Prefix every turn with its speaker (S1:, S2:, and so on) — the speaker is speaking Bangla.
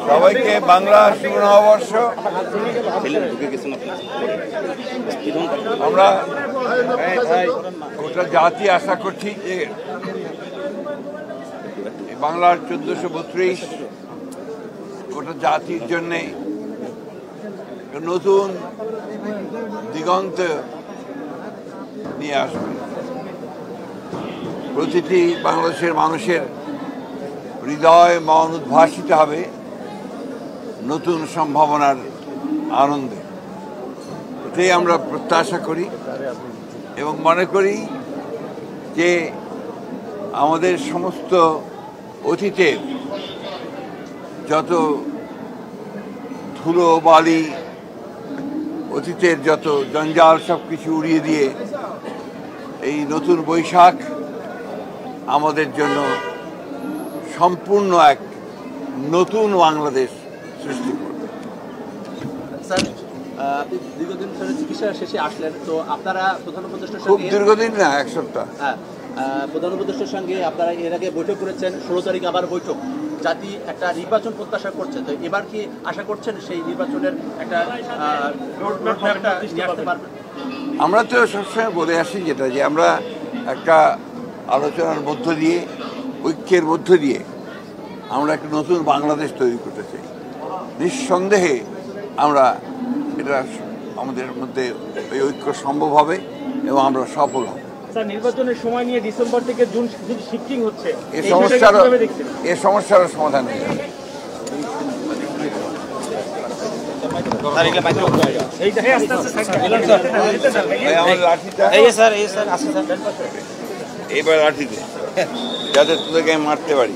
S1: সবাইকে বাংলা শুভ নববর্ষ। আমরা গোটা জাতি আশা করছি যে বাংলার 1432 গোটা জাতির জন্যে নতুন দিগন্ত নিয়ে আসবে। প্রতিটি বাংলাদেশের মানুষের হৃদয় মন উদ্ভাসিত হবে নতুন সম্ভাবনার আনন্দে। এটাই আমরা প্রত্যাশা করি এবং মনে করি যে আমাদের সমস্ত অতীতের যত ধুলো বালি, অতীতের যত জঞ্জাল সব কিছু উড়িয়ে দিয়ে এই নতুন বৈশাখ আমাদের জন্য সম্পূর্ণ এক নতুন বাংলাদেশ সৃষ্টি করবে।
S2: স্যার, আপনি দীর্ঘদিন ধরে চিকিৎসা শেষে আসলেন, তো আপনারা প্রধান উপদেষ্টার
S1: খুব
S2: সঙ্গে
S1: দীর্ঘদিন না, এক সপ্তাহ।
S2: হ্যাঁ, প্রধান উপদেষ্টার সঙ্গে আপনারা এর আগে বৈঠক করেছেন, 16 তারিখ আবার বৈঠক। জাতি একটা নির্বাচন প্রত্যাশা করছে, তো এবার কি আশা করছেন সেই নির্বাচনের একটা নিয়ে আসতে পারবেন?
S1: আমরা তো সবসময় বলে আসি যেটা যে আমরা একটা আলোচনার মধ্য দিয়ে, ঐক্যের মধ্য দিয়ে আমরা একটা নতুন বাংলাদেশ তৈরি করতে চাই। নিঃসন্দেহে আমরা এটা আমাদের মধ্যে এই ঐক্য সম্ভব হবে এবং আমরা সফল হব।
S3: স্যার, নির্বাচনের সময় নিয়ে ডিসেম্বর থেকে জুন শিফটিং হচ্ছে,
S1: এই সমস্যার সমাধান নেই। এবার লাঠিতে যাতে তোদেরকে মারতে পারি।